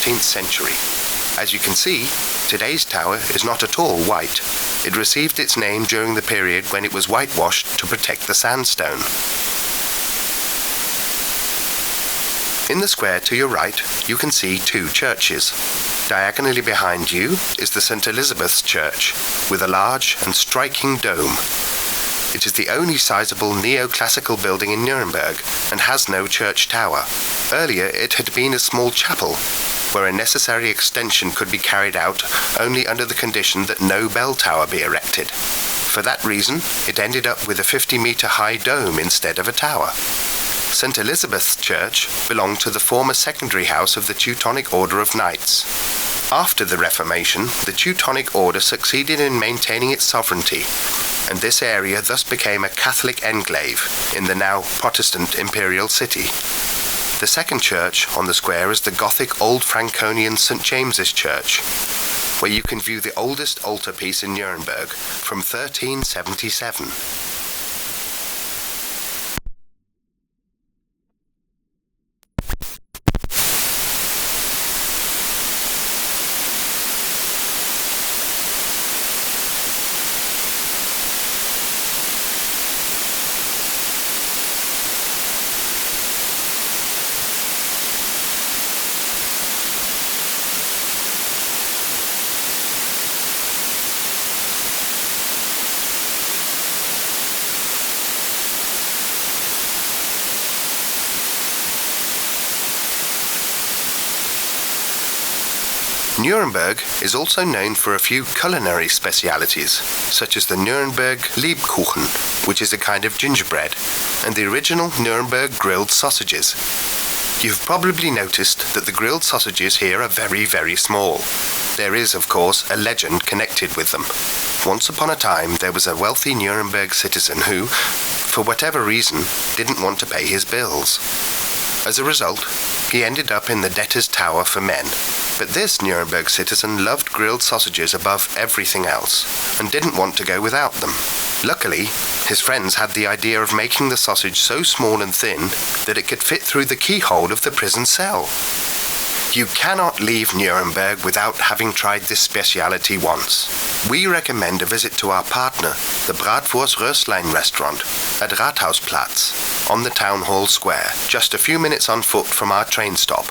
14th century. As you can see, today's tower is not at all white. It received its name during the period when it was whitewashed to protect the sandstone. In the square to your right, you can see two churches. Diagonally behind you is the St. Elizabeth's Church, with a large and striking dome. It is the only sizable neoclassical building in Nuremberg and has no church tower. Earlier it had been a small chapel, where a necessary extension could be carried out only under the condition that no bell tower be erected. For that reason, it ended up with a 50-meter high dome instead of a tower. St. Elizabeth's Church belonged to the former secondary house of the Teutonic Order of Knights. After the Reformation, the Teutonic Order succeeded in maintaining its sovereignty, and this area thus became a Catholic enclave in the now Protestant imperial city. The second church on the square is the Gothic Old Franconian St. James's Church, where you can view the oldest altarpiece in Nuremberg from 1377. Nuremberg is also known for a few culinary specialities, such as the Nuremberg Lebkuchen, which is a kind of gingerbread, and the original Nuremberg grilled sausages. You've probably noticed that the grilled sausages here are very, very small. There is, of course, a legend connected with them. Once upon a time, there was a wealthy Nuremberg citizen who, for whatever reason, didn't want to pay his bills. As a result, he ended up in the debtor's tower for men. But this Nuremberg citizen loved grilled sausages above everything else, and didn't want to go without them. Luckily, his friends had the idea of making the sausage so small and thin that it could fit through the keyhole of the prison cell. You cannot leave Nuremberg without having tried this speciality once. We recommend a visit to our partner, the Bratwurst Röslein restaurant at Rathausplatz, on the Town Hall Square, just a few minutes on foot from our train stop.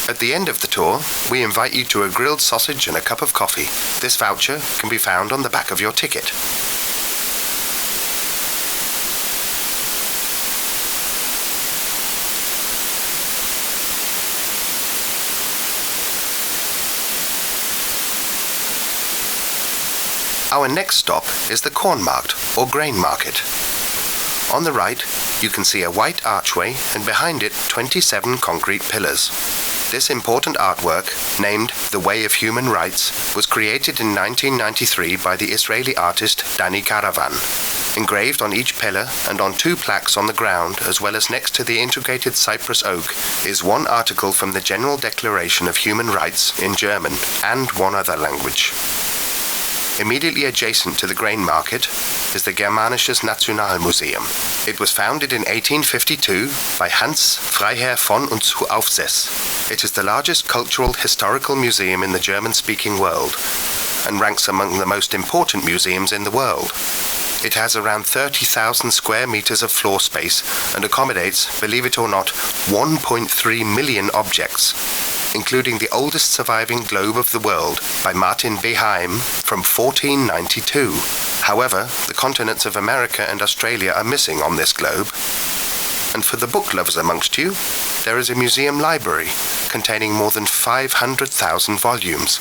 At the end of the tour, we invite you to a grilled sausage and a cup of coffee. This voucher can be found on the back of your ticket. Our next stop is the Kornmarkt, or grain market. On the right, you can see a white archway and behind it 27 concrete pillars. This important artwork, named The Way of Human Rights, was created in 1993 by the Israeli artist Danny Caravan. Engraved on each pillar and on two plaques on the ground, as well as next to the integrated cypress oak, is one article from the General Declaration of Human Rights in German and one other language. Immediately adjacent to the grain market is the Germanisches Nationalmuseum. It was founded in 1852 by Hans Freiherr von und zu Aufseß. It is the largest cultural historical museum in the German-speaking world and ranks among the most important museums in the world. It has around 30,000 square meters of floor space and accommodates, believe it or not, 1.3 million objects, including the oldest surviving globe of the world by Martin Behaim from 1492. However, the continents of America and Australia are missing on this globe. And for the book lovers amongst you, there is a museum library containing more than 500,000 volumes.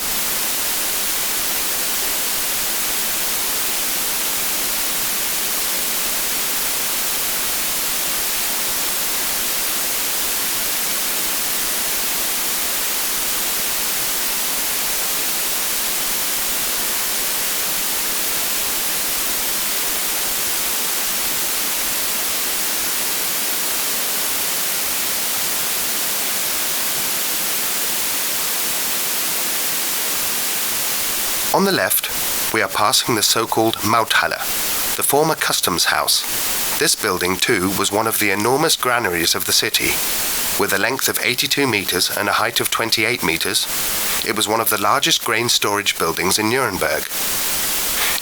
On the left, we are passing the so-called Mauthalle, the former customs house. This building, too, was one of the enormous granaries of the city. With a length of 82 meters and a height of 28 meters, it was one of the largest grain storage buildings in Nuremberg.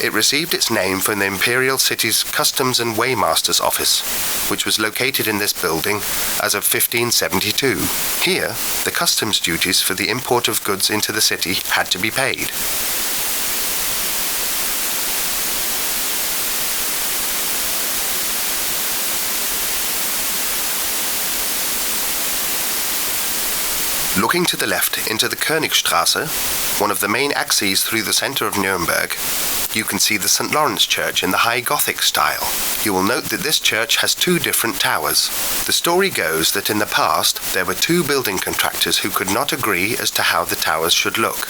It received its name from the imperial city's customs and weighmaster's office, which was located in this building as of 1572. Here, the customs duties for the import of goods into the city had to be paid. Looking to the left into the Königstrasse, one of the main axes through the center of Nuremberg, you can see the St. Lawrence Church in the High Gothic style. You will note that this church has two different towers. The story goes that in the past there were two building contractors who could not agree as to how the towers should look.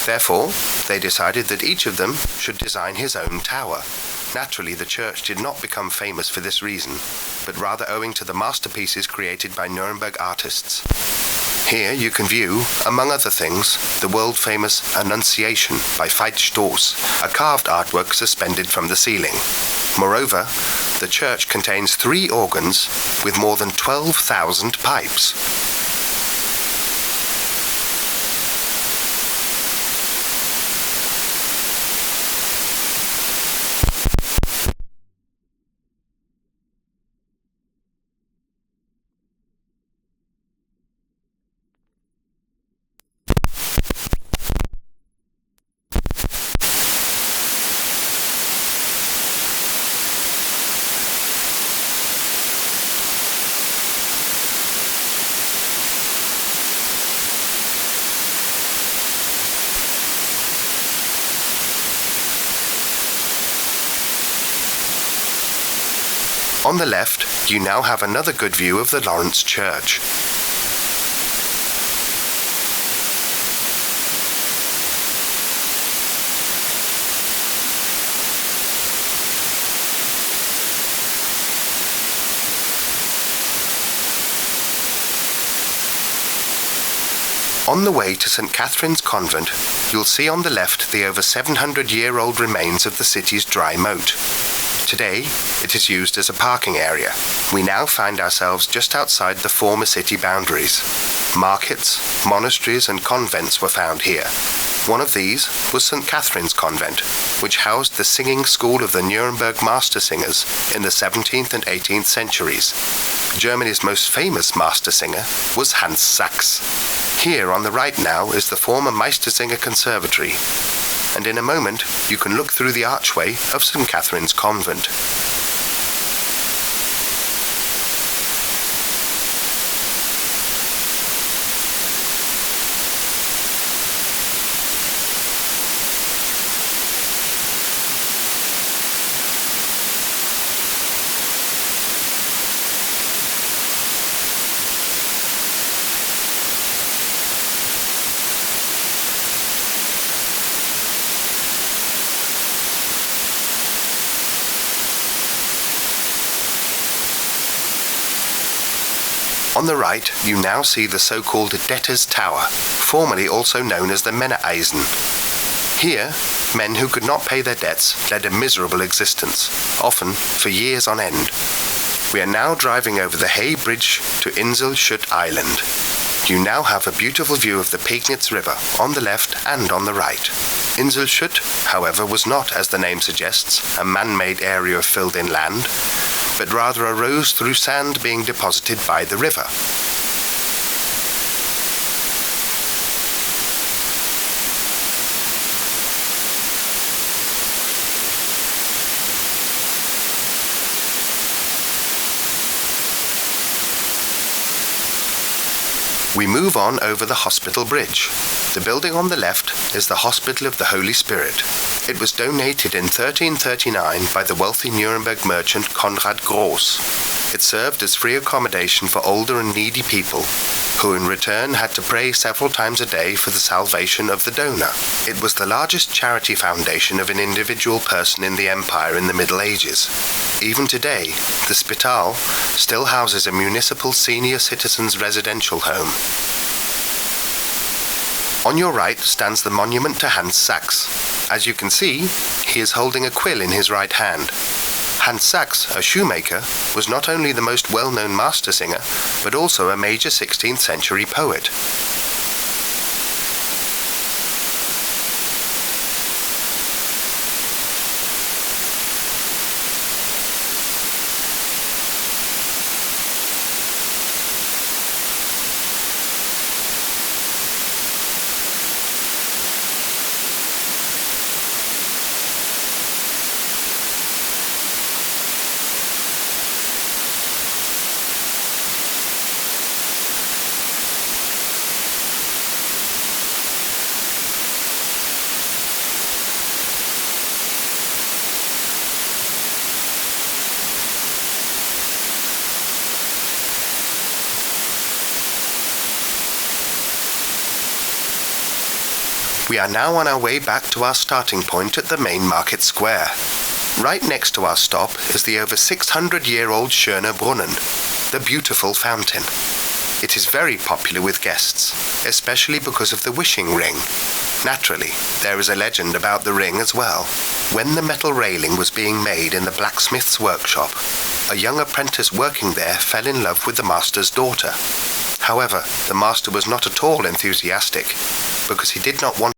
Therefore, they decided that each of them should design his own tower. Naturally, the church did not become famous for this reason, but rather owing to the masterpieces created by Nuremberg artists. Here you can view, among other things, the world-famous Annunciation by Veit Stoss, a carved artwork suspended from the ceiling. Moreover, the church contains 3 organs with more than 12,000 pipes. On the left, you now have another good view of the Lawrence Church. On the way to St. Catherine's Convent, you'll see on the left the over 700-year-old remains of the city's dry moat. Today, it is used as a parking area. We now find ourselves just outside the former city boundaries. Markets, monasteries and convents were found here. One of these was St. Catherine's Convent, which housed the singing school of the Nuremberg master singers in the 17th and 18th centuries. Germany's most famous master singer was Hans Sachs. Here on the right now is the former Meistersinger Conservatory, and in a moment you can look through the archway of St. Catherine's Convent. On the right, you now see the so-called Debtors' Tower, formerly also known as the Männereisen. Here, men who could not pay their debts led a miserable existence, often for years on end. We are now driving over the Hay Bridge to Insel Schütt Island. You now have a beautiful view of the Pegnitz River on the left and on the right. Insel Schütt, however, was not, as the name suggests, a man-made area filled in land, but rather arose through sand being deposited by the river. We move on over the Hospital Bridge. The building on the left is the Hospital of the Holy Spirit. It was donated in 1339 by the wealthy Nuremberg merchant Conrad Gross. It served as free accommodation for older and needy people, who in return had to pray several times a day for the salvation of the donor. It was the largest charity foundation of an individual person in the empire in the Middle Ages. Even today, the Spital still houses a municipal senior citizens residential home. On your right stands the monument to Hans Sachs. As you can see, he is holding a quill in his right hand. Hans Sachs, a shoemaker, was not only the most well-known master singer, but also a major 16th century poet. We are now on our way back to our starting point at the main market square. Right next to our stop is the over 600-year-old Schöner Brunnen, the beautiful fountain. It is very popular with guests, especially because of the wishing ring. Naturally, there is a legend about the ring as well. When the metal railing was being made in the blacksmith's workshop, a young apprentice working there fell in love with the master's daughter. However, the master was not at all enthusiastic, because he did not want